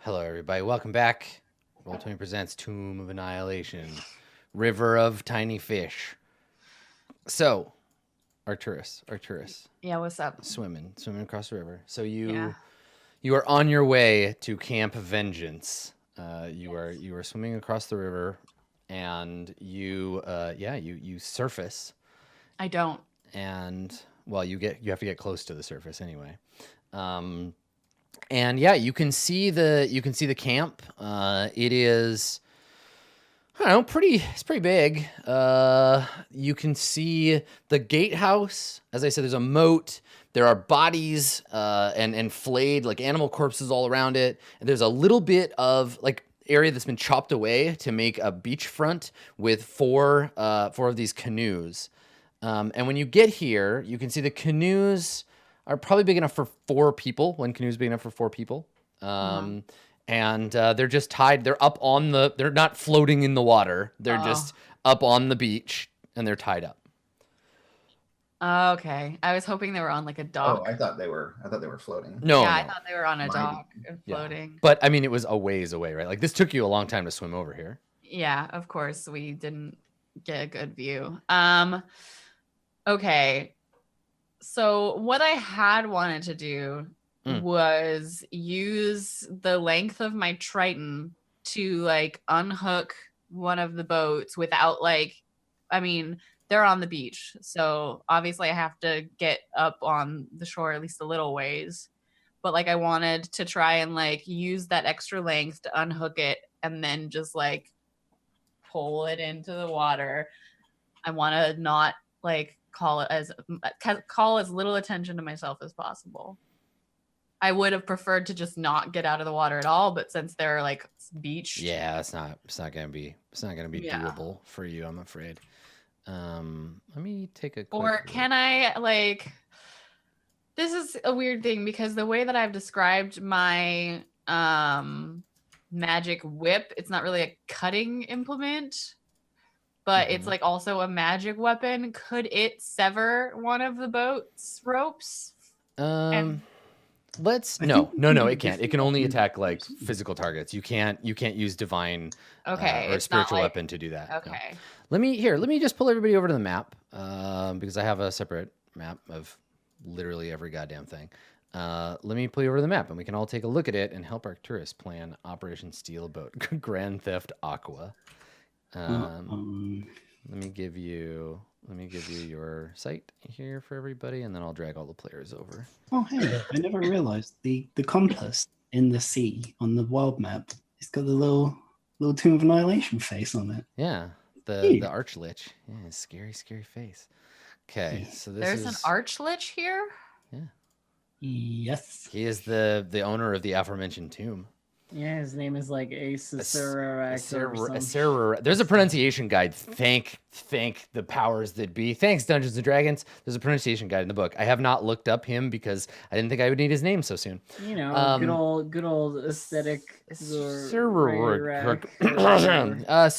Hello, everybody. Welcome back. Roll20 presents Tomb of Annihilation, River of Tiny Fish. So, Arcturus, Yeah, what's up? swimming across the river. So Yeah. you are on your way to Camp Vengeance. You are swimming across the river, and you surface, I don't. and well, you have to get close to the surface anyway. Um, and yeah, you can see the camp. It is, I don't know, it's pretty big. You can see the gatehouse. As I said, there's a moat. There are bodies and flayed like animal corpses all around it. And there's a little bit of like area that's been chopped away to make a beachfront with four of these canoes. And when you get here, you can see the canoes are probably big enough for four people. One canoe is big enough for four people. Uh-huh. Um, and they're just tied. They're not floating in the water. They're Oh. just up on the beach and they're tied up. Okay. I was hoping they were on like a Oh, dock. I thought they were floating. No, Yeah, I no. thought they were on a Mighty. dock and Yeah. floating. But I mean, it was a ways away, right? Like this took you a long time to swim over here. Yeah, of course we didn't get a good view. Okay. So what I had wanted to do was use the length of my Triton to like unhook one of the boats without they're on the beach. So obviously I have to get up on the shore at least a little ways. But like I wanted to try and like use that extra length to unhook it and then just like pull it into the water. I want to not like call as little attention to myself as possible. I would have preferred to just not get out of the water at all, but since they're like beached, Yeah, it's not gonna be doable for you, I'm afraid. Let me take a quick or can I like? This is a weird thing because the way that I've described my magic whip, it's not really a cutting implement, but it's like also a magic weapon. Could it sever one of the boat's ropes? Let's no, it can't. It can only attack like physical targets. You can't use divine or it's spiritual not like, weapon to do that. Okay. No. Let me just pull everybody over to the map because I have a separate map of literally every goddamn thing. Let me pull you over to the map and we can all take a look at it and help Arcturus plan Operation Steal a Boat, Grand Theft Aqua. Let me give you your site here for everybody, and then I'll drag all the players over. Oh, hey, I never realized the compass in the sea on the wild map. It's got the little Tomb of Annihilation face on it. Yeah, the Archlich. Yeah, scary face. Okay, so there's an Archlich here. Yeah. Yes. He is the owner of the aforementioned tomb. Yeah, his name is like There's a pronunciation guide. Thank the powers that be. Thanks, Dungeons and Dragons. There's a pronunciation guide in the book. I have not looked up him because I didn't think I would need his name so soon. You know, good old aesthetic. So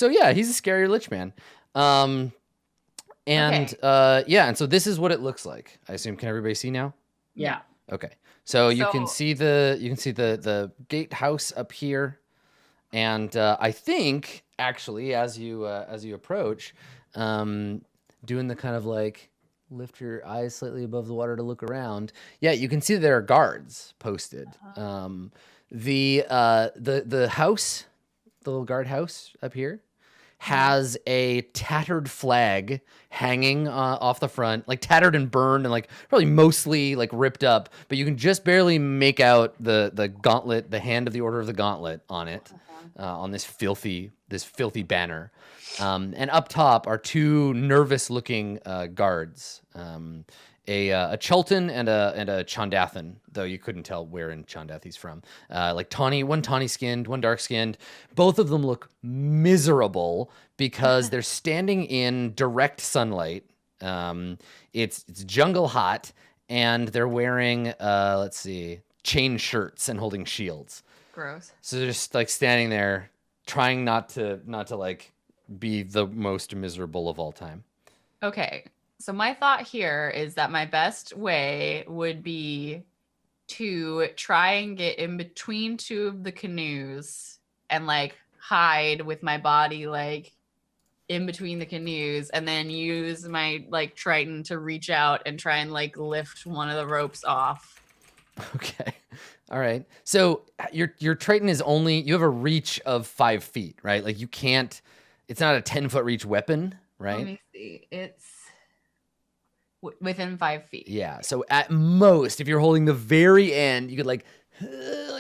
yeah, he's a scary lich man. And so this is what it looks like. I assume, can everybody see now? Yeah. Okay. So you can see the gatehouse up here, and I think actually as you approach, doing the kind of like lift your eyes slightly above the water to look around. Yeah, you can see there are guards posted. The house, the little guard house up here, has a tattered flag hanging off the front, like tattered and burned and like probably mostly like ripped up, but you can just barely make out the gauntlet, the hand of the Order of the Gauntlet on it, on this filthy banner. And up top are two nervous looking guards. A Chultan and a Chondathan, though you couldn't tell where in Chondath he's from. One tawny skinned, one dark skinned. Both of them look miserable because they're standing in direct sunlight. It's jungle hot, and they're wearing chain shirts and holding shields. Gross. So they're just like standing there, trying not to like be the most miserable of all time. Okay. So my thought here is that my best way would be to try and get in between two of the canoes and like hide with my body like in between the canoes, and then use my like Triton to reach out and try and like lift one of the ropes off. Okay. All right. So your Triton is only, you have a reach of 5 feet, right? Like you can't, it's not a 10-foot reach weapon, right? Let me see. It's within 5 feet. Yeah. So at most, if you're holding the very end, you could like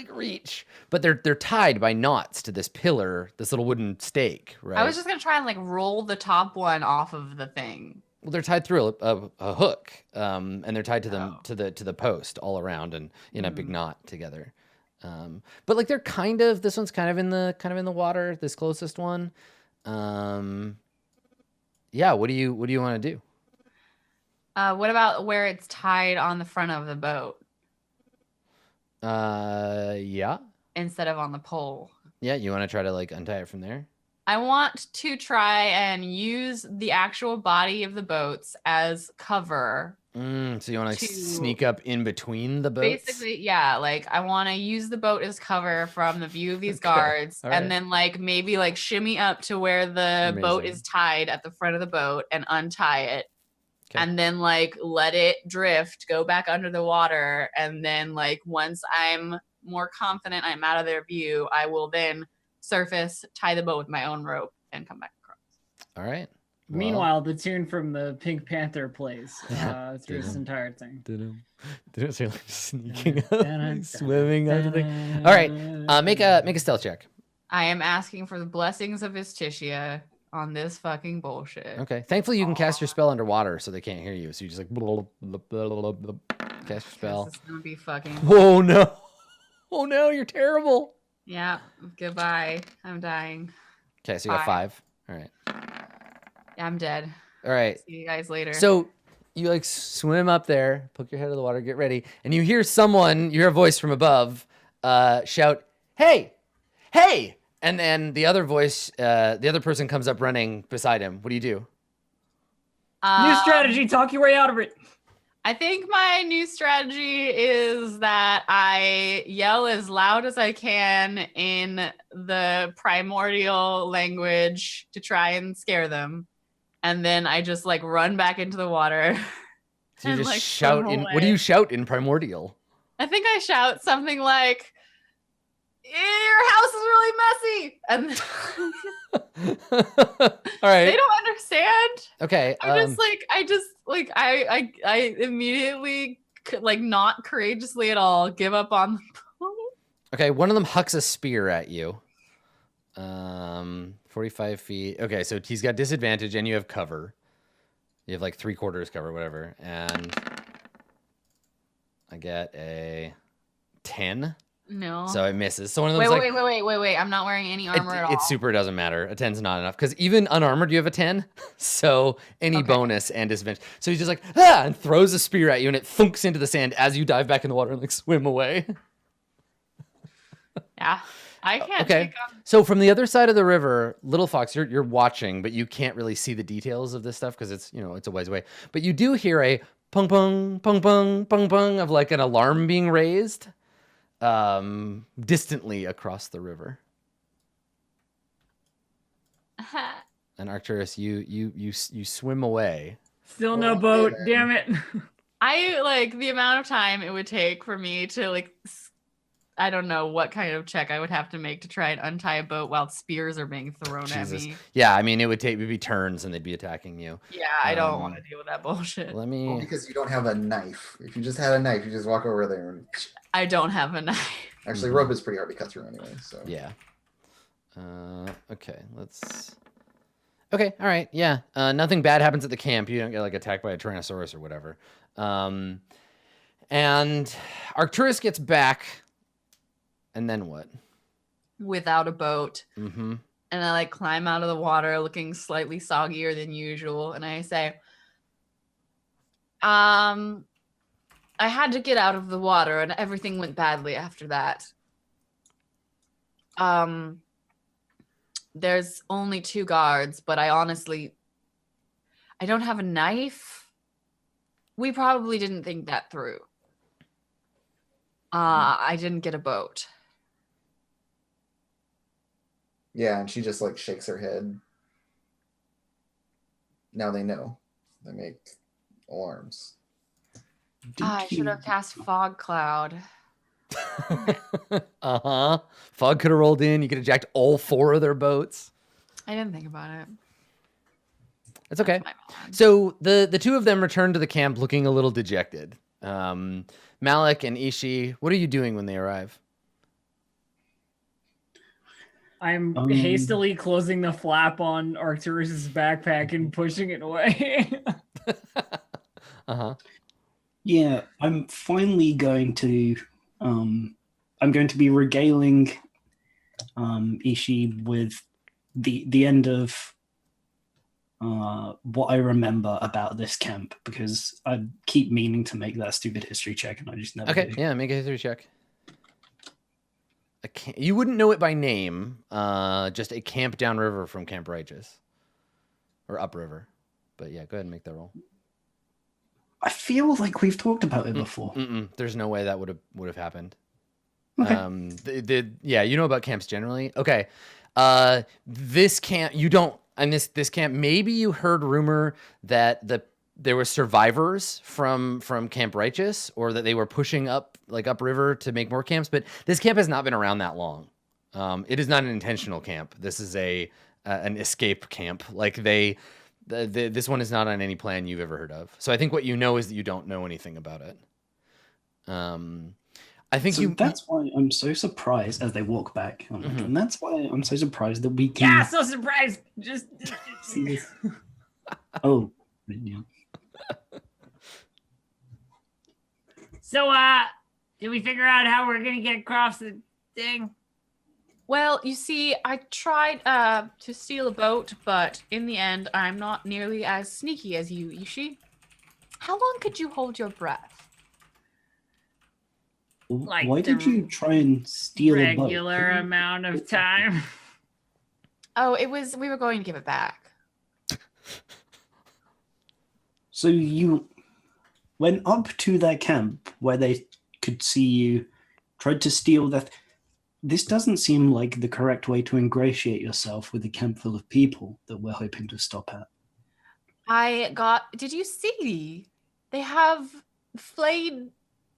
reach, but they're tied by knots to this pillar, this little wooden stake, right? I was just gonna try and like roll the top one off of the thing. Well, they're tied through a hook, and they're tied to them to the post all around and in a big knot together. But like they're kind of, this one's kind of in the water, this closest one. Yeah. What do you want to do? What about where it's tied on the front of the boat Yeah. instead of on the pole? Yeah. You want to try to like untie it from there? I want to try and use the actual body of the boats as cover. So you want to sneak up in between the boats? Basically, yeah. Like I want to use the boat as cover from the view of these guards, All and right. then like maybe like shimmy up to where the boat Amazing. is tied at the front of the boat and untie it. Okay. And then like let it drift, go back under the water, and then like once I'm more confident I'm out of their view, I will then surface, tie the boat with my own rope, and come back across. All right. Well, Meanwhile, the tune from the Pink Panther plays through this entire thing. didn't say like sneaking up, like swimming out of the thing. All right. Make a stealth check. I am asking for the blessings of Istitia on this fucking bullshit. Okay. Thankfully, you can cast your spell underwater, so they can't hear you. So you just like cast your spell. This is gonna be fucking. Oh no! Oh no! You're terrible. Yeah. Goodbye. I'm dying. Okay, so you got 5. All right. Yeah, I'm dead. All right. See you guys later. So you like swim up there, poke your head out of the water, get ready, and you hear someone, you hear a voice from above, shout, "Hey, hey!" And then the other voice, the other person comes up running beside him. What do you do? New strategy, talk your way out of it. I think my new strategy is that I yell as loud as I can in the primordial language to try and scare them. And then I just like run back into the water. So you and, just like, shout swim in, away. what do you shout in primordial? I think I shout something like, "Your house is really messy." And All right. they don't understand. Okay. I immediately like not courageously at all give up on the boat. Okay, one of them hucks a spear at you. 45 feet. Okay, so he's got disadvantage and you have cover. You have like 3/4 cover, whatever. And I get a 10. No. So it misses. So one of them's like, Wait. I'm not wearing any armor at all. it super doesn't matter. A 10's not enough. Because even unarmored, you have a 10. So any bonus and disadvantage. So he's just like, and throws a spear at you and it thunks into the sand as you dive back in the water and like swim away. Yeah. I can't Okay. take on. So from the other side of the river, Little Fox, you're watching, but you can't really see the details of this stuff because it's, it's a ways away. But you do hear a pung pung pung pung pung pung of like an alarm being raised distantly across the river. And Arcturus, you swim away. Still no boat, damn it. I like the amount of time it would take for me to like I don't know what kind of check I would have to make to try and untie a boat while spears are being thrown at me. Yeah, I mean, it would be turns and they'd be attacking you. Yeah, I don't want to deal with that bullshit. Let me. Well, because you don't have a knife. If you just had a knife, you just walk over there and. I don't have a knife. Actually, rope is pretty hard to cut through anyway. So. Yeah. Okay, let's. Okay, all right, yeah. Nothing bad happens at the camp. You don't get like attacked by a Tyrannosaurus or whatever. And Arcturus gets back. And then what? Without a boat. Mm-hmm. And I like climb out of the water looking slightly soggier than usual. And I say, I had to get out of the water and everything went badly after that. There's only 2 guards, but I don't have a knife. We probably didn't think that through. I didn't get a boat. Yeah, and she just like shakes her head. Now they know. They make alarms. I should have cast fog cloud. Fog could have rolled in. You could have jacked all 4 of their boats. I didn't think about it. It's okay. That's my bad. So the 2 of them return to the camp looking a little dejected. Malik and Ishi, what are you doing when they arrive? I'm hastily closing the flap on Arcturus's backpack and pushing it away. Yeah, I'm finally going to I'm going to be regaling Ishi with the end of what I remember about this camp, because I keep meaning to make that stupid history check and I just never do. Yeah, make a history check. You wouldn't know it by name, just a camp downriver from Camp Righteous. Or upriver. But yeah, go ahead and make that roll. I feel like we've talked about it before. There's no way that would have happened. Okay. Yeah, you know about camps generally. Okay. This camp, you don't, and this camp, maybe you heard rumor that there were survivors from Camp Righteous, or that they were pushing upriver to make more camps, but this camp has not been around that long. It is not an intentional camp. This is an escape camp. This one is not on any plan you've ever heard of. So I think what you know is that you don't know anything about it. I think that's why I'm so surprised as they walk back. And that's why I'm so surprised that we can. Yeah, so surprised. Just see this. Oh, yeah. So, did we figure out how we're gonna get across the thing? Well, you see, I tried to steal a boat, but in the end, I'm not nearly as sneaky as you, Ishi. How long could you hold your breath? Like why did you try and steal a boat? Regular amount of time. Oh, we were going to give it back. So you went up to their camp where they could see you, tried to steal that. This doesn't seem like the correct way to ingratiate yourself with a camp full of people that we're hoping to stop at. Did you see? They have flayed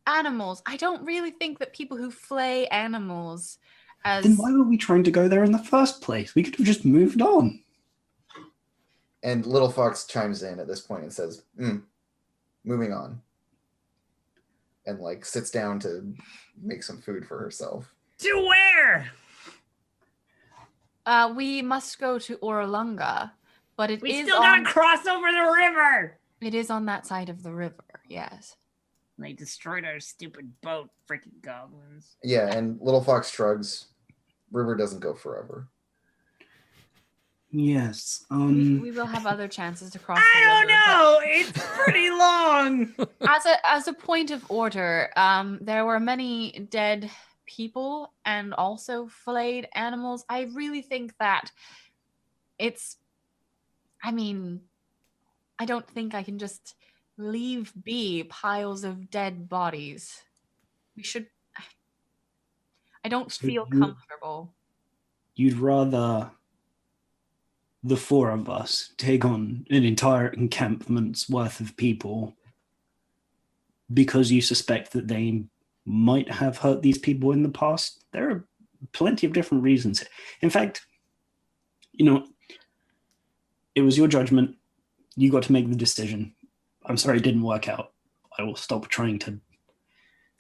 animals. I don't really think that people who flay animals Then why were we trying to go there in the first place? We could have just moved on. And Little Fox chimes in at this point and says, moving on. And sits down to make some food for herself. To where? We must go to Oralunga, but we still gotta cross over the river. It is on that side of the river, yes. They destroyed our stupid boat, freaking goblins. Yeah, and Little Fox shrugs. River doesn't go forever. Yes. We will have other chances to cross. I don't know. It's pretty long. As a point of order, there were many dead people and also flayed animals. I really think that I don't think I can just leave be piles of dead bodies. I don't feel comfortable. You'd rather the 4 of us take on an entire encampment's worth of people because you suspect that they might have hurt these people in the past? There are plenty of different reasons. In fact, it was your judgment. You got to make the decision. I'm sorry it didn't work out. I will stop trying to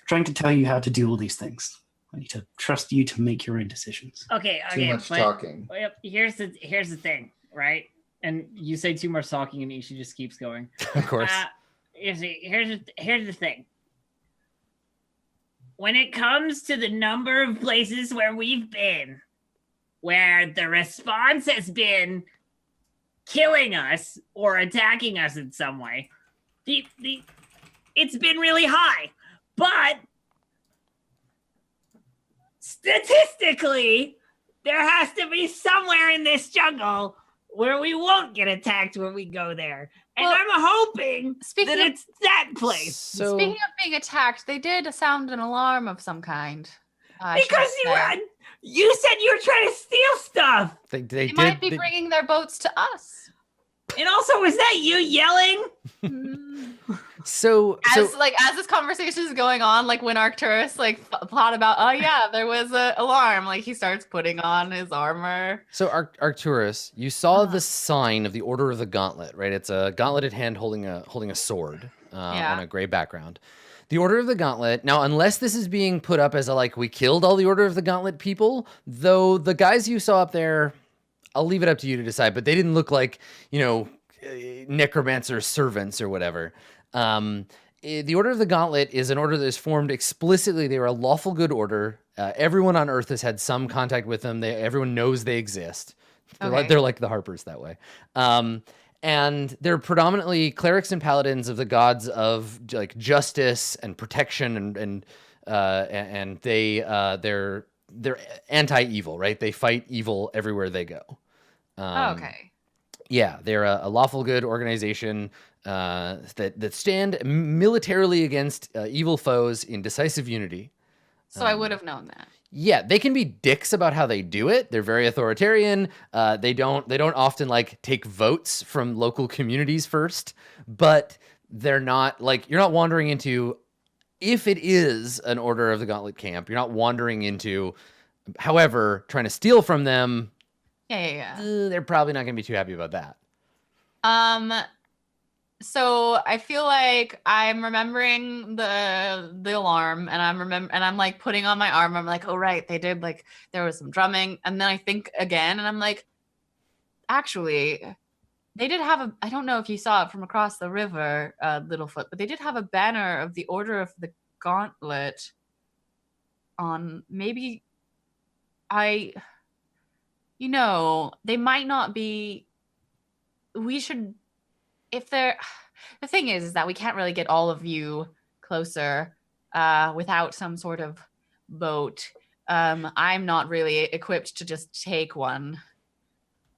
tell you how to do all these things. I need to trust you to make your own decisions. Okay. Too much talking. Here's the thing, right? And you say too much talking, and Ishi just keeps going. Of course. Here's the thing. When it comes to the number of places where we've been, where the response has been killing us or attacking us in some way, it's been really high. But statistically, there has to be somewhere in this jungle where we won't get attacked when we go there. And Well, I'm hoping speaking that of- it's that place. So Speaking of being attacked, they did sound an alarm of some kind. I should Because say. you said you were trying to steal stuff. they They did. might be bringing their boats to us. And also, was that you yelling? So As this conversation is going on, like when Arcturus thought about, oh yeah, there was a alarm. Like he starts putting on his armor. So Arcturus, you saw the sign of the Order of the Gauntlet, right? It's a gauntleted hand holding a sword on a gray background. The Order of the Gauntlet. Now, unless this is being put up as we killed all the Order of the Gauntlet people, though the guys you saw up there, I'll leave it up to you to decide, but they didn't look like, necromancer servants or whatever. The Order of the Gauntlet is an order that is formed explicitly. They were a lawful good order. Everyone on Earth has had some contact with them. Everyone knows they exist. They're like the Harpers that way. And they're predominantly clerics and paladins of the gods of justice and protection, and they're anti-evil, right? They fight evil everywhere they go. Okay. Yeah, they're a lawful good organization that stand militarily against evil foes in decisive unity. So I would have known that. Yeah, they can be dicks about how they do it. They're very authoritarian. They don't often take votes from local communities first, but they're not you're not wandering into, if it is an Order of the Gauntlet camp, you're not wandering into, however, trying to steal from them. Yeah. They're probably not going to be too happy about that. So I feel like I'm remembering the alarm, and I'm putting on my armor. I'm like, oh right, they did there was some drumming, and then I think again, and I'm like, actually, they did have I don't know if you saw it from across the river, Littlefoot, but they did have a banner of the Order of the Gauntlet on. Maybe they might not be. We should. If they're, the thing is that we can't really get all of you closer without some sort of boat. I'm not really equipped to just take one.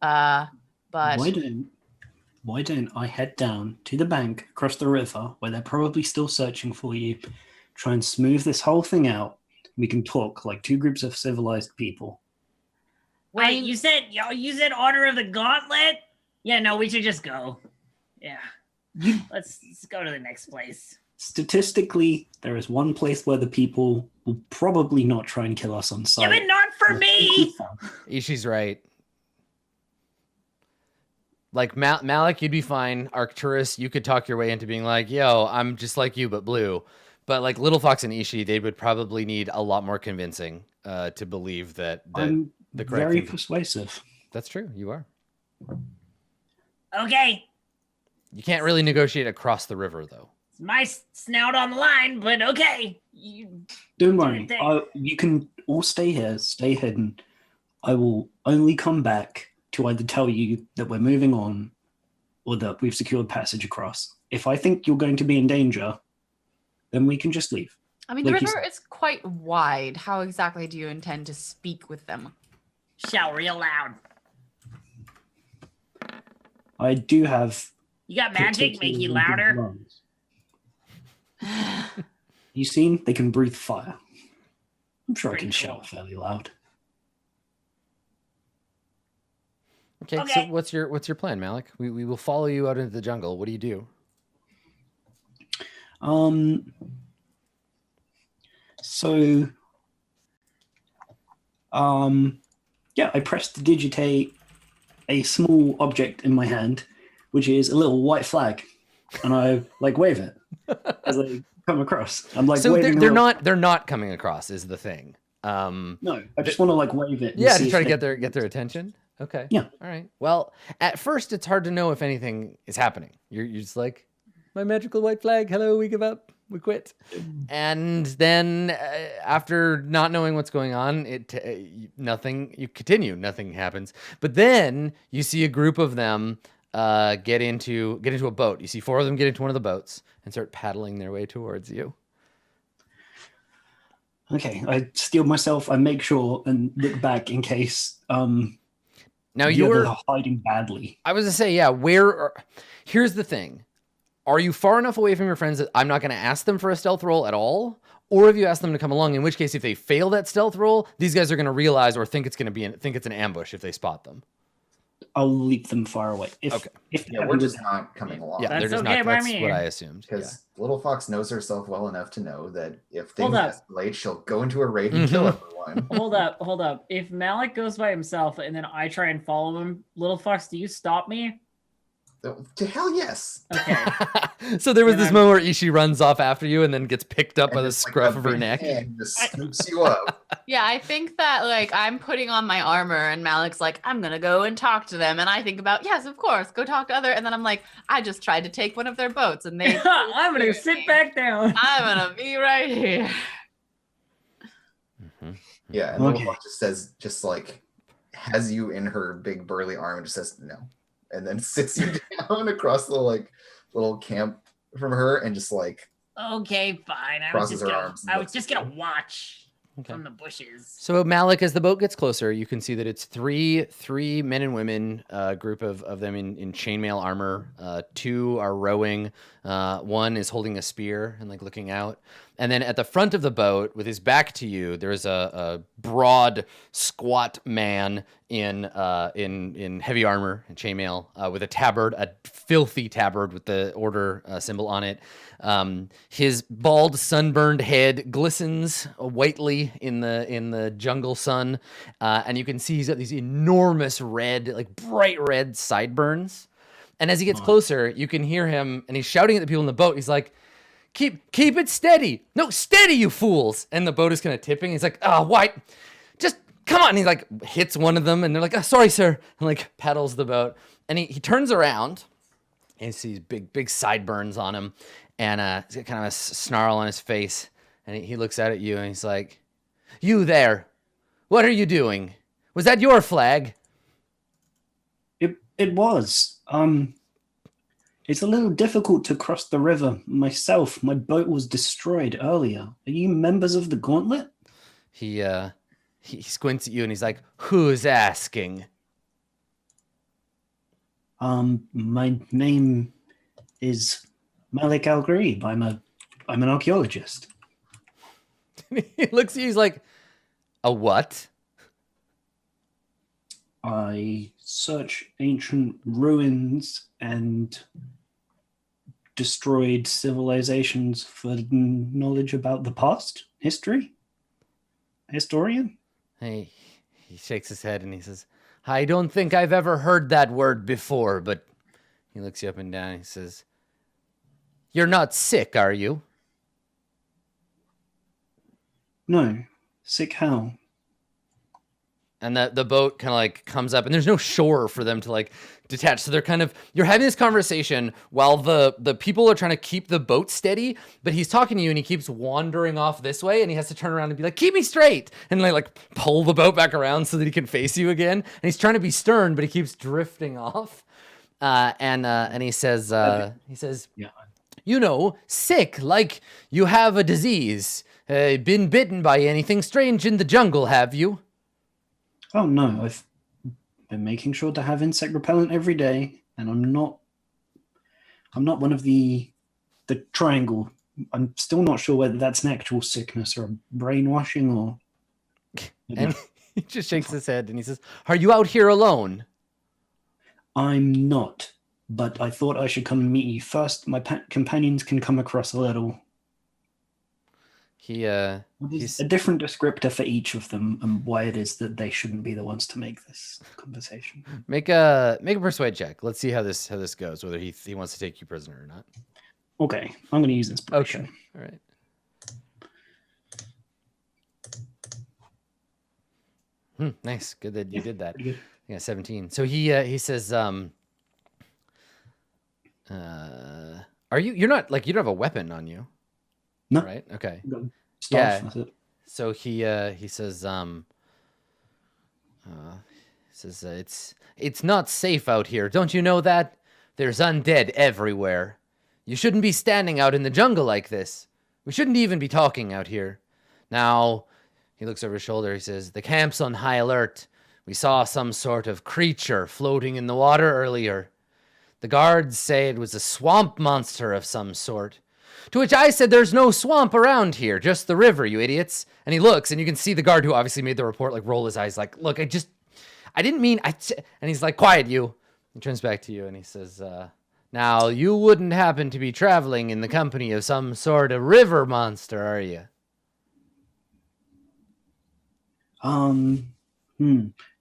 But why don't I head down to the bank across the river where they're probably still searching for you, try and smooth this whole thing out. We can talk like two groups of civilized people. Wait, you said Order of the Gauntlet? Yeah, no, we should just go. Yeah. Let's go to the next place. Statistically, there is one place where the people will probably not try and kill us on sight. Yeah, but not for me! Ishi's right. Malik, you'd be fine. Arcturus, you could talk your way into being like, yo, I'm just like you, but blue. But Little Fox and Ishi, they would probably need a lot more convincing to believe that I'm the correct very thing. persuasive. That's true. You are. Okay. You can't really negotiate across the river, though. It's my snout on the line, but okay. Don't worry. You can all stay here, stay hidden. I will only come back to either tell you that we're moving on or that we've secured passage across. If I think you're going to be in danger, then we can just leave. I mean, the river is quite wide. How exactly do you intend to speak with them? Shout real loud. I do have... You got magic make you louder? You seen? They can breathe fire. I'm sure I can Pretty cool. shout fairly loud. Okay, so what's your plan, Malik? We will follow you out into the jungle. What do you do? I press to digitate a small object in my hand, which is a little white flag, and I wave it as I come across. I'm so waving. They're not coming across is the thing. No, I just want to wave it. Yeah, to try to get their attention. Okay. Yeah. All right. Well, at first it's hard to know if anything is happening. You're just like, my magical white flag. Hello, we give up. We quit. And then after not knowing what's going on, nothing. You continue. Nothing happens. But then you see a group of them get into a boat. You see 4 of them get into one of the boats and start paddling their way towards you. Okay, I steel myself. I make sure and look back in case. Now The you're other hiding badly. I was to say, yeah, here's the thing. Are you far enough away from your friends that I'm not going to ask them for a stealth roll at all? Or have you asked them to come along, in which case if they fail that stealth roll, these guys are going to realize or think it's going to think it's an ambush if they spot them. I'll leave them far away. If we're just not coming along. Yeah, they're That's just okay not. by That's me. what I assumed. Because Little Fox knows herself well enough to know that if Hold things up. escalate, she'll go into a rage and kill everyone. Hold up. If Malik goes by himself and then I try and follow him, Little Fox, do you stop me? To hell yes. Okay. So there was And this moment where Ishi runs off after you and then gets picked up by the just, scruff a of her big neck. hand just scoops you up. Yeah, I think that like I'm putting on my armor and Malik's like, I'm gonna go and talk to them. And I think about, yes, of course, go talk to other. And then I'm like, I just tried to take one of their boats and they I'm gonna sit back down. I'm gonna be right here. Yeah, and Little Okay. Fox just says, just like has you in her big burly arm and just says no. And then sits you down across the like little camp from her and just like Okay, fine. Crosses her arms and I was looks just at gonna watch Okay. from the bushes. So Malik, as the boat gets closer, you can see that it's three men and women, group of them in chainmail armor. Two are rowing. One is holding a spear and like looking out. And then at the front of the boat, with his back to you, there's a broad, squat man in heavy armor and chainmail with a tabard, a filthy tabard with the order symbol on it. His bald, sunburned head glistens whitely in the jungle sun, and you can see he's got these enormous red, like bright red sideburns. And as he gets closer, you can hear him, and he's shouting at the people in the boat. He's like, Keep it steady. No, steady, you fools. And the boat is kind of tipping. He's like, oh, why? Just come on. And he like hits one of them and they're like, oh, sorry, sir. And like paddles the boat. And he turns around and he sees big sideburns on him and he's got kind of a snarl on his face. And he looks out at you and he's like, you there, what are you doing? Was that your flag? It was. It's a little difficult to cross the river myself. My boat was destroyed earlier. Are you members of the Gauntlet? He squints at you and he's like, who's asking? My name is Malik Al-Gharib. I'm an archaeologist. He looks at you, he's like, a what? I search ancient ruins and destroyed civilizations for knowledge about the past. Historian? He shakes his head and he says, I don't think I've ever heard that word before, but he looks you up and down and he says, you're not sick, are you? No. Sick how? And the boat kind of like comes up and there's no shore for them to like detach. So they're kind of, you're having this conversation while the people are trying to keep the boat steady, but he's talking to you and he keeps wandering off this way and he has to turn around and be like, keep me straight. And like pull the boat back around so that he can face you again. And he's trying to be stern, but he keeps drifting off. And he says, Yeah. you know, sick, like you have a disease. Been bitten by anything strange in the jungle, have you? Oh no, I've been making sure to have insect repellent every day, and I'm not one of the triangle. I'm still not sure whether that's an actual sickness or a brainwashing or. And he just shakes his head and he says, are you out here alone? I'm not, but I thought I should come and meet you first. My companions can come across a little. He's A different descriptor for each of them and why it is that they shouldn't be the ones to make this conversation. make a persuade check. Let's see how this goes, whether he wants to take you prisoner or not. Okay, I'm going to use inspiration. Okay. All right. Nice. Good that you did that. Pretty good. Yeah, 17. So he says, are you're not like, you don't have a weapon on you. No. Right? Okay. Staff, Yeah. that's it. So he says, it's not safe out here. Don't you know that? There's undead everywhere. You shouldn't be standing out in the jungle like this. We shouldn't even be talking out here. Now, he looks over his shoulder. He says, the camp's on high alert. We saw some sort of creature floating in the water earlier. The guards say it was a swamp monster of some sort. To which I said, there's no swamp around here, just the river, you idiots. And he looks, and you can see the guard who obviously made the report, like, roll his eyes, like, look, I didn't mean, and he's like, quiet, you. He turns back to you, and he says, now, you wouldn't happen to be traveling in the company of some sort of river monster, are you?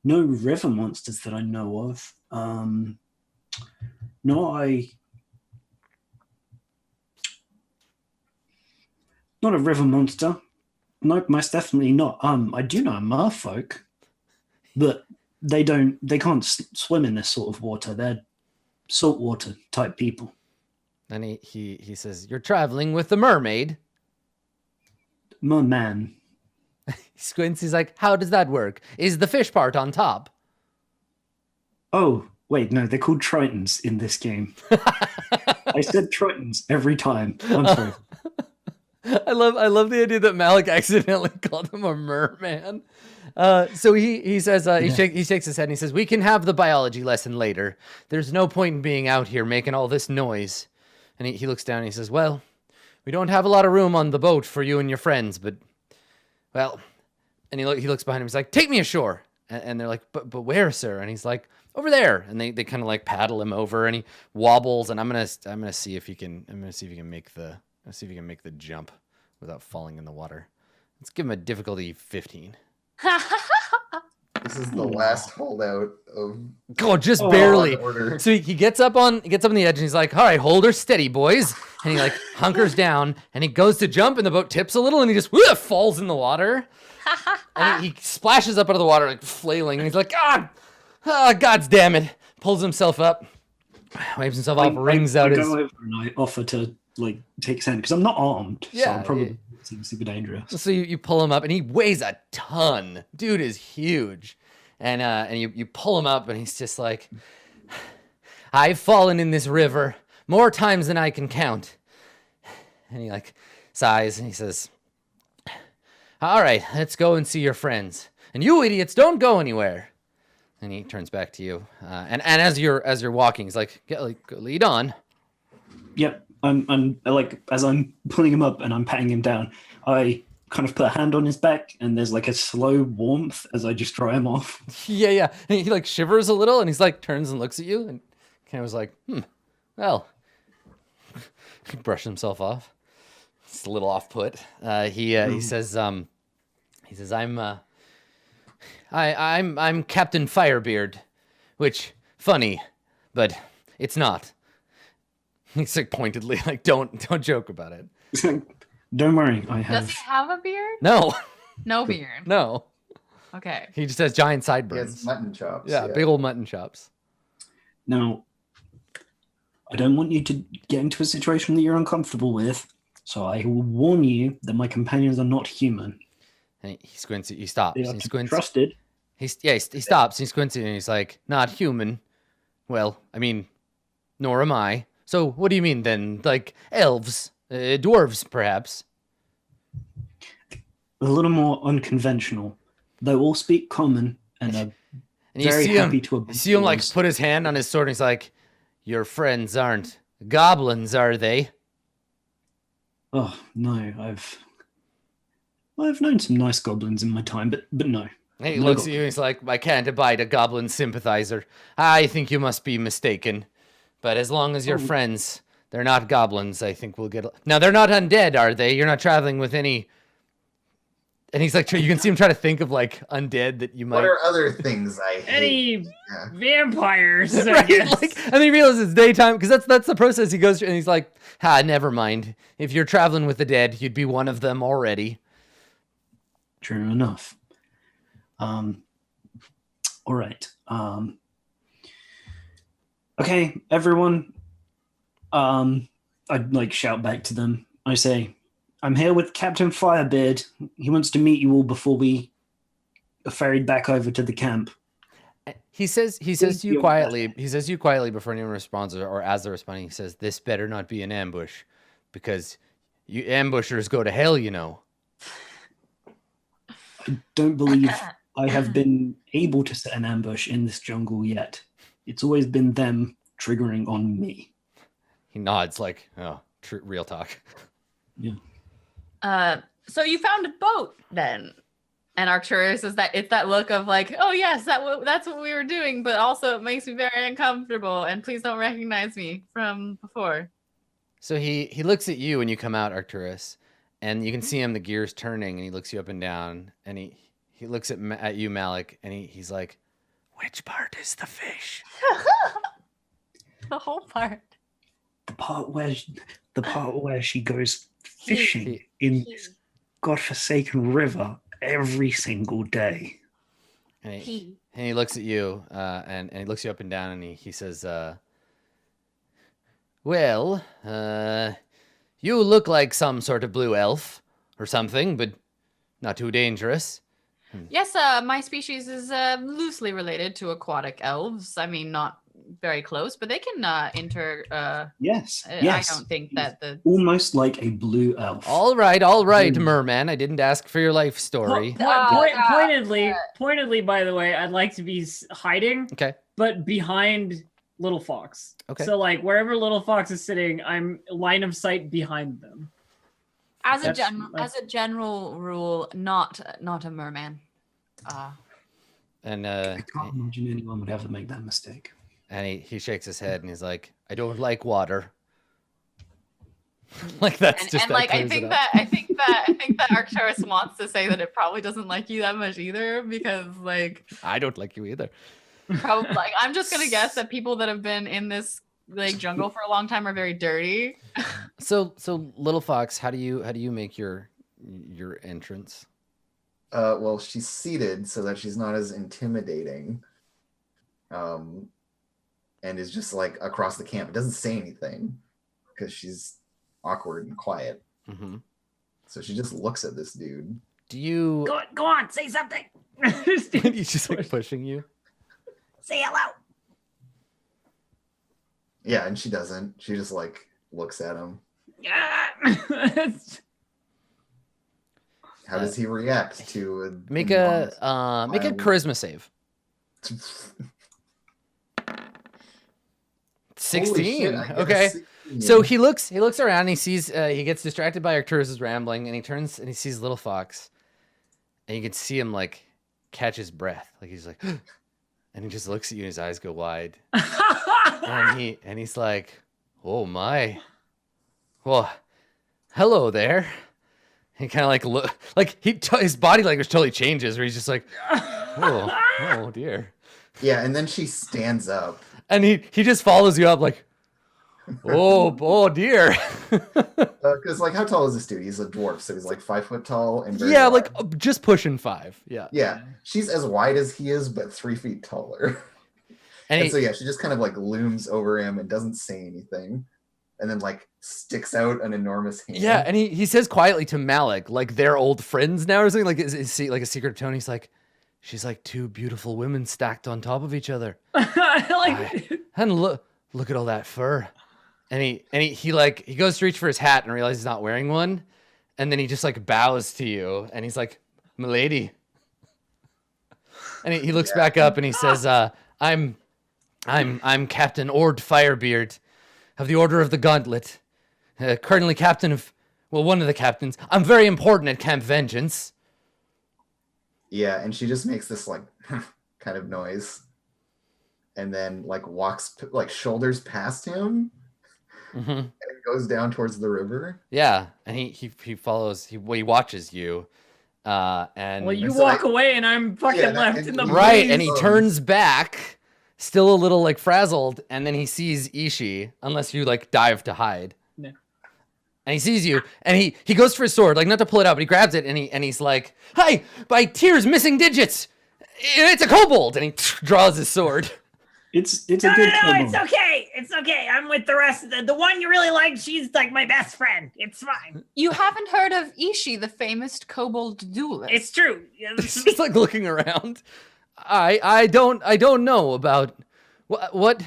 No river monsters that I know of. Not a river monster. Nope, most definitely not. I do know merfolk, but they can't swim in this sort of water. They're saltwater type people. And he says, you're traveling with the mermaid? Merman. He squints, he's like, how does that work? Is the fish part on top? Oh, wait, no, they're called tritons in this game. I said tritons every time. I'm sorry. I love the idea that Malik accidentally called him a merman. So he says he shakes his head and he says, we can have the biology lesson later. There's no point in being out here making all this noise. And he looks down and he says, well, we don't have a lot of room on the boat for you and your friends, but well, and he looks behind him. He's like, take me ashore. And they're like, but where, sir? And he's like, over there. And they kind of like paddle him over, and he wobbles. And I'm gonna see if he can make the jump without falling in the water. Let's give him a difficulty 15. This is the last holdout of. Oh, just barely. Order. So he gets up on the edge, and he's like, all right, hold her steady, boys. And he like hunkers down, and he goes to jump, and the boat tips a little, and he just falls in the water. And he splashes up out of the water, like flailing, and he's like, God's damn it. Pulls himself up, wipes himself off, wrings out his. I go over and I offer to like take his hand because I'm not armed. Yeah, so I'm probably seems super dangerous. So you pull him up, and he weighs a ton. Dude is huge. And you pull him up, and he's just like, I've fallen in this river more times than I can count. And he like sighs, and he says, all right, let's go and see your friends. And you idiots, don't go anywhere. And he turns back to you. And as you're walking, he's like, lead on. Yep. I'm like, as I'm pulling him up and I'm patting him down, I kind of put a hand on his back, and there's like a slow warmth as I just dry him off. Yeah. And he like shivers a little, and he's like turns and looks at you, and kind of was like, well, he brushed himself off. It's a little off put. He says, I'm Captain Firebeard, which funny, but it's not. He's like pointedly like, don't joke about it. Don't worry, I have. Does he have a beard? No. No beard. No. Okay. He just has giant He sideburns. has mutton chops. Yeah, big old mutton chops. Now, I don't want you to get into a situation that you're uncomfortable with, so I will warn you that my companions are not human. And he squints. He stops. They are He to be squints. trusted. He stops. He squints, and he's like, not human. Well, I mean, nor am I. So what do you mean then? Like elves, dwarves, perhaps? A little more unconventional. They all speak common and are And you very see happy him. to obey You see him like orders. put his hand on his sword, and he's like, "Your friends aren't goblins, are they?" Oh no, I've known some nice goblins in my time, but no. And he No looks at you, and he's like, "I can't abide a goblin sympathizer. I think you must be mistaken. But as long as you're friends, they're not goblins. I think we'll get. Now they're not undead, are they? You're not traveling with any." And he's like, you can see him try to think of like undead that you might. What are other things I hate? Any Yeah. vampires? I Right? guess. Like, and then he realizes it's daytime because that's the process he goes through, and he's like, never mind. If you're traveling with the dead, you'd be one of them already. True enough. All right. Okay, everyone. I'd like shout back to them. I say, I'm here with Captain Firebeard. He wants to meet you all before we are ferried back over to the camp. He says to you quietly. He says to you quietly before anyone responds, or as they're responding, he says, "This better not be an ambush, because you ambushers go to hell, you know." I don't believe I have been able to set an ambush in this jungle yet. It's always been them triggering on me. He nods like, oh, real talk. Yeah. So you found a boat then, and Arcturus is that it's that look of like, oh yes, that's what we were doing, but also it makes me very uncomfortable, and please don't recognize me from before. So he looks at you when you come out, Arcturus, and you can see him, the gears turning, and he looks you up and down, and he looks at you, Malik, and he's like, which part is the fish? The whole part. The part where she goes fishing in this godforsaken river every single day. And he looks at you, and he looks you up and down, and he says, well, you look like some sort of blue elf or something, but not too dangerous. Yes, my species is loosely related to aquatic elves. I mean, not very close, but they can enter. Yes. I don't think that the almost like a blue elf. All right, merman. I didn't ask for your life story. Pointedly, by the way, I'd like to be hiding. Okay. But behind Little Fox. Okay. So like wherever Little Fox is sitting, I'm line of sight behind them. As a general rule, not a merman. And I can't imagine anyone would ever make that mistake. And he shakes his head and he's like, I don't like water. Like that's just and like I think that Arcturus wants to say that it probably doesn't like you that much either, because like I don't like you either. Probably like I'm just gonna guess that people that have been in this like jungle for a long time are very dirty. So Little Fox, how do you make your entrance? Well, she's seated so that she's not as intimidating. And is just like across the camp. It doesn't say anything because she's awkward and quiet. Mm-hmm. So she just looks at this dude. Do you go on, say something? He's just like pushing you. Say hello. Yeah, and she doesn't. She just like looks at him. Yeah. How does he react to make a charisma save? 16. Okay. 16. So he looks around and he sees he gets distracted by Arcturus's rambling, and he turns and he sees Little Fox, and you can see him like catch his breath, like he's like and he just looks at you and his eyes go wide. and he's like, oh my, well, hello there. He kind of like look like his body language totally changes, where he's just like, oh dear. Yeah, and then she stands up. And he just follows you up like, oh dear. Because like, how tall is this dude? He's a dwarf, so he's like 5 foot tall and very yeah, wide. like just pushing 5. Yeah. Yeah, she's as wide as he is, but 3 feet taller. And so yeah, she just kind of like looms over him and doesn't say anything, and then like sticks out an enormous hand. Yeah, and he says quietly to Malik, like they're old friends now or something. Like is like a secret tone. He's like, she's like 2 beautiful women stacked on top of each other. And look at all that fur. And he goes to reach for his hat and realizes he's not wearing one. And then he just like bows to you and he's like, "Milady." And he looks back up and he says, I'm Captain Ord Firebeard of the Order of the Gauntlet. Currently captain of, well, one of the captains. I'm very important at Camp Vengeance. Yeah, and she just makes this like kind of noise, and then like walks like shoulders past him, and goes down towards the river. Yeah, and he follows. He watches you, and well, you walk away, and I'm fucking left in the right. And he turns back, still a little like frazzled, and then he sees Ishi. Unless you like dive to hide. No. And he sees you, and he goes for his sword, like not to pull it out, but he grabs it, and he's like, "Hi, by tears, missing digits, it's a kobold!" And he draws his sword. It's a good kobold. It's okay. I'm with the rest of the one you really like. She's like my best friend. It's fine. You haven't heard of Ishi, the famous kobold duelist? It's true. She's like looking around. I don't know about what.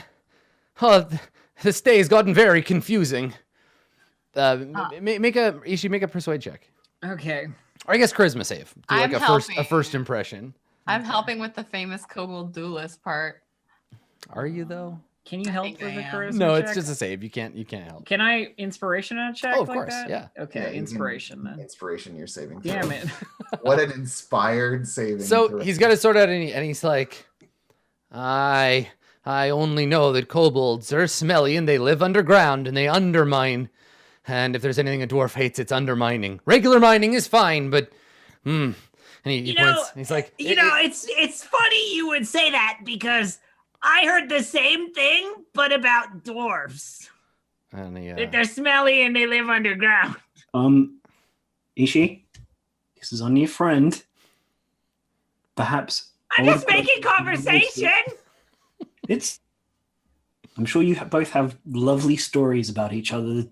Oh, this day has gotten very confusing. Make a persuade check. Okay. Or I guess charisma save. Do like I'm a first impression. I'm helping with the famous kobold duelist part. Are you though? Can you I help think with I the am. charisma No, it's check? just a save. You can't help. Can I inspiration a check Oh, of like course, that? yeah. Okay, Yeah, you can inspiration then. Inspiration, you're saving throw. Damn it. What an inspired saving So throw. he's got his sword out and he's like, I only know that kobolds are smelly and they live underground and they undermine. And if there's anything a dwarf hates, it's undermining. Regular mining is fine, but and he points. He's like, it's funny you would say that because I heard the same thing, but about dwarves. and he, That they're smelly and they live underground. Ishi, this is on your friend. Perhaps I'm just making conversation. I'm sure you both have lovely stories about each other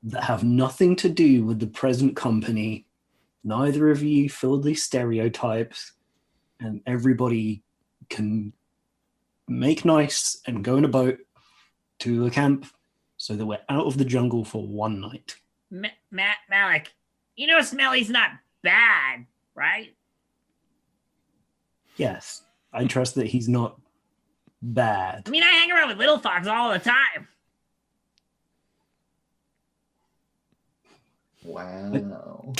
that have nothing to do with the present company. Neither of you fill these stereotypes, and everybody can make nice and go in a boat to a camp so that we're out of the jungle for one night. Malik, you know smelly's not bad, right? Yes, I trust that he's not bad. I mean, I hang around with little fox all the time. Wow.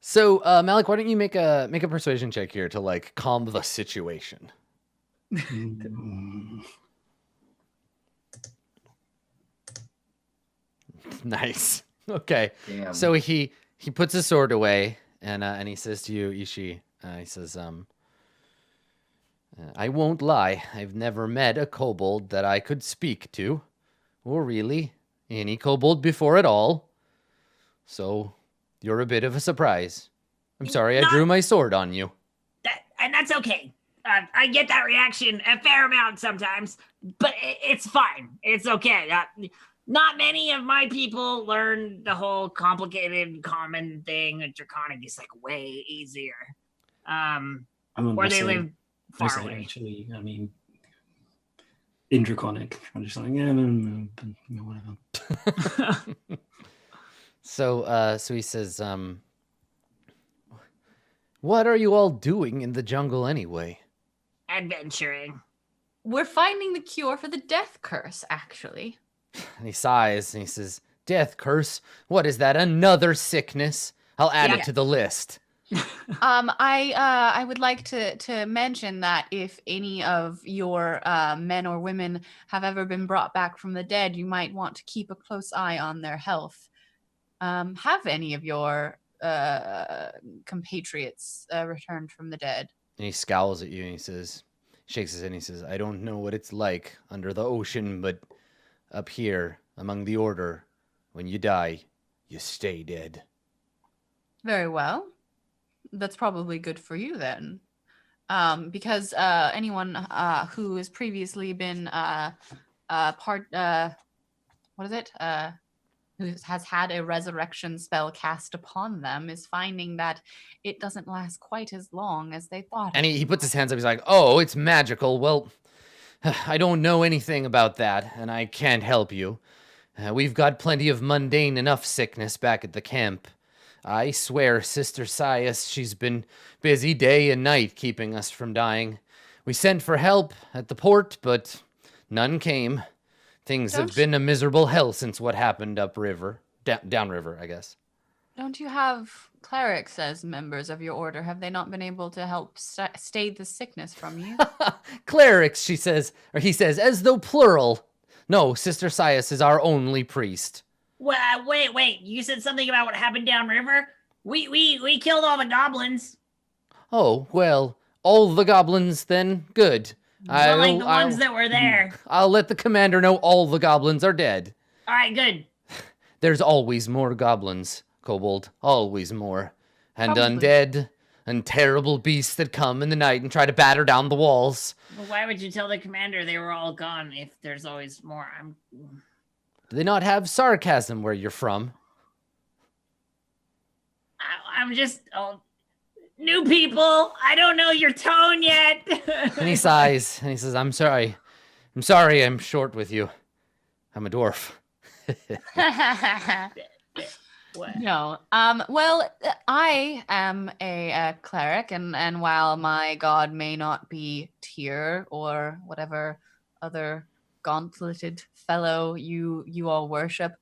So Malik, why don't you make a persuasion check here to like calm the situation? Nice. Okay. Damn. So he puts his sword away and he says to you, Ishi, he says, I won't lie. I've never met a kobold that I could speak to, or really any kobold before at all. So you're a bit of a surprise. I'm sorry I drew my sword on you. And that's okay. I get that reaction a fair amount sometimes, but it's fine. It's okay. Not many of my people learn the whole complicated common thing. Draconic is like way easier. Or they live far away. Actually, I mean, in Draconic, I'm just like, yeah, whatever. So he says, what are you all doing in the jungle anyway? Adventuring. We're finding the cure for the death curse, actually. And he sighs and he says, death curse? What is that? Another sickness? I'll add it to the list. I would like to mention that if any of your men or women have ever been brought back from the dead, you might want to keep a close eye on their health. Have any of your compatriots returned from the dead? And he scowls at you and he says, shakes his head and he says, I don't know what it's like under the ocean, but up here among the order, when you die, you stay dead. Very well. That's probably good for you then. Because anyone who has previously been who has had a resurrection spell cast upon them is finding that it doesn't last quite as long as they thought. And he puts his hands up. He's like, oh, it's magical. Well, I don't know anything about that, and I can't help you. We've got plenty of mundane enough sickness back at the camp. I swear, Sister Sias, she's been busy day and night keeping us from dying. We sent for help at the port, but none came. Things have been a miserable hell since what happened upriver. Downriver, I guess. Don't you have clerics as members of your order? Have they not been able to help stay the sickness from you? Clerics, she says, or he says, as though plural. No, Sister Sias is our only priest. Well, wait. You said something about what happened downriver? We killed all the goblins. Oh, well, all the goblins then? Good. Well, like the ones that were there. I'll let the commander know all the goblins are dead. All right, good. There's always more goblins, Kobold. Always more. And Probably. Undead, and terrible beasts that come in the night and try to batter down the walls. Well, why would you tell the commander they were all gone if there's always more? Do they not have sarcasm where you're from? I'm just new people. I don't know your tone yet. And he sighs and he says, I'm sorry. I'm short with you. I'm a dwarf. What? No. Well, I am a cleric, and while my god may not be Tyr or whatever other gauntleted fellow you all worship,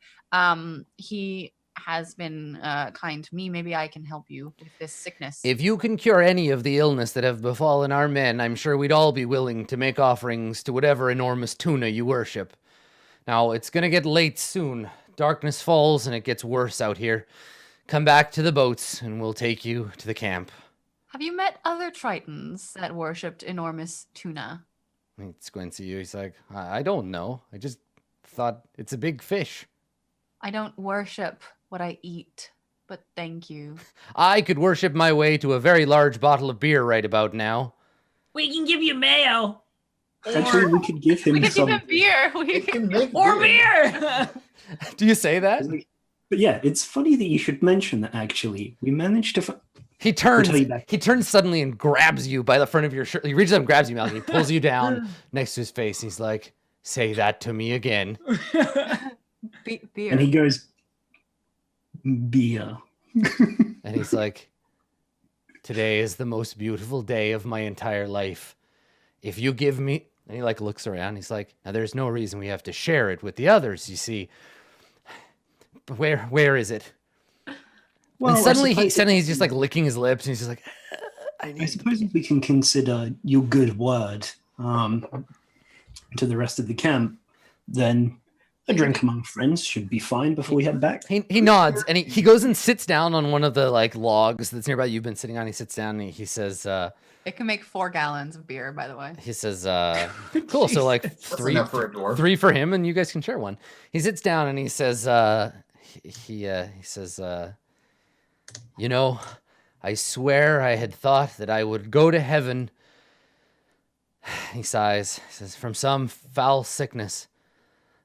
he has been kind to me. Maybe I can help you with this sickness. If you can cure any of the illness that have befallen our men, I'm sure we'd all be willing to make offerings to whatever enormous tuna you worship. Now, it's gonna get late soon. Darkness falls and it gets worse out here. Come back to the boats and we'll take you to the camp. Have you met other Tritons that worshipped enormous tuna? He squints at you. He's like, I don't know. I just thought it's a big fish. I don't worship what I eat, but thank you. I could worship my way to a very large bottle of beer right about now. We can give you mayo. Actually, we could give him We could some. give him beer. It can make Or beer. beer. Do you say that? But yeah, it's funny that you should mention that. Actually, we managed to. He turns. tell you back. He turns suddenly and grabs you by the front of your shirt. He reaches up and grabs you, Malcolm. He pulls you down next to his face. He's like, "Say that to me again." Beer. And he goes, beer. And he's like, "Today is the most beautiful day of my entire life. If you give me," and he like looks around. He's like, "Now there's no reason we have to share it with the others. You see, where is it?" Well, And I suddenly he's suppose- just like licking his lips, and he's just like, I suppose if we can consider your good word to the rest of the camp, then a drink among friends should be fine before we head back. He nods and he goes and sits down on one of the like logs that's nearby. You've been sitting on. He sits down and he says, It can make 4 gallons of beer, by the way. "Cool. So like That's three enough for a dwarf. for him, and you guys can share one." He sits down and he says, he says, "You know, I swear I had thought that I would go to heaven." He sighs. He says, "From some foul sickness.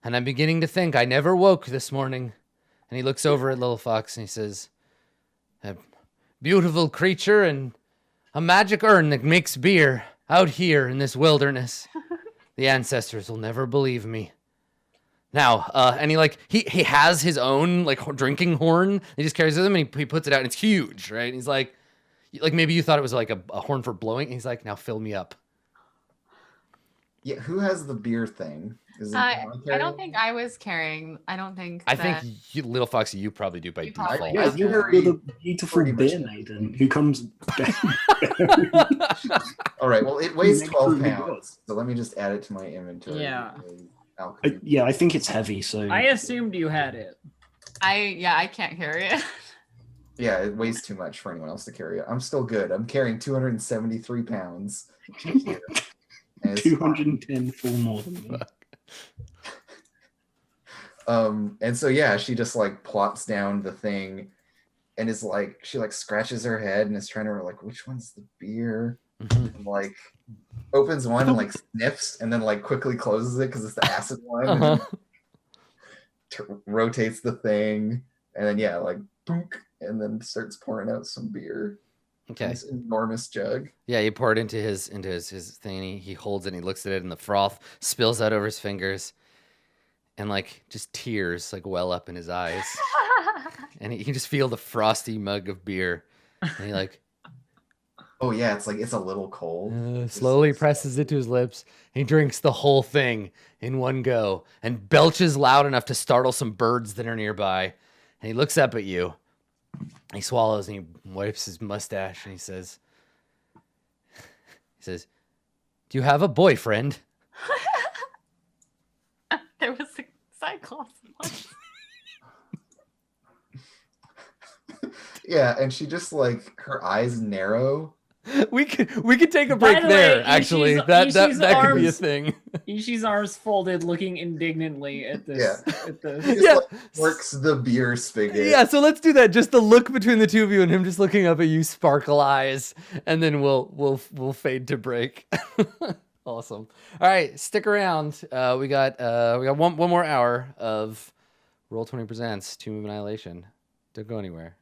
And I'm beginning to think I never woke this morning." And he looks over at Little Fox and he says, "A beautiful creature and a magic urn that makes beer out here in this wilderness. The ancestors will never believe me." Now, and he has his own like drinking horn. He just carries with him and he puts it out and it's huge, right? And he's like maybe you thought it was like a horn for blowing. He's like, "Now fill me up." Yeah, who has the beer thing? Is it I voluntary? don't think I was carrying. I don't think. I that- think you, Little Foxy, you probably do by You probably default. do. Yeah, I you're very- the beautiful pretty much beer do. maiden who comes. All right, well, it weighs Make 12 sure you pounds. So let me just add it to my inventory. Yeah. Alchemy. Yeah, I think it's heavy. So I assumed you had it. I can't carry it. Yeah, it weighs too much for anyone else to carry it. I'm still good. I'm carrying 273 pounds. And it's fine. 210 full more than me. And so yeah, she just like plops down the thing and is like, she like scratches her head and is trying to like, which one's the beer? Mhm. And, like opens one and like sniffs and then like quickly closes it because it's the acid one. And Uh-huh. then rotates the thing and then yeah, like boonk, and then starts pouring out some beer. Okay. This enormous jug. Yeah, you pour it into his thing. And he holds it. And he looks at it, and the froth spills out over his fingers, and like just tears like well up in his eyes. And he can just feel the frosty mug of beer. And he like Oh yeah, it's like it's a little cold. slowly presses it to his lips. And he drinks the whole thing in one go, and belches loud enough to startle some birds that are nearby. And he looks up at you. He swallows and he wipes his mustache and he says, "Do you have a boyfriend?" There was a cyclops. once. Yeah, and she just like her eyes narrow. We could take a By break the there. way, Actually, Ishi's- that Ishi's could be a arms- thing. Ishi's arms folded, looking indignantly at this. Yeah. At the, He just Yeah. like works the beer spigot. Yeah, so let's do that. Just the look between the two of you and him just looking up at you, sparkle eyes, and then we'll fade to break. Awesome. All right, stick around. We got one more hour of Roll20 Presents Tomb of Annihilation. Don't go anywhere.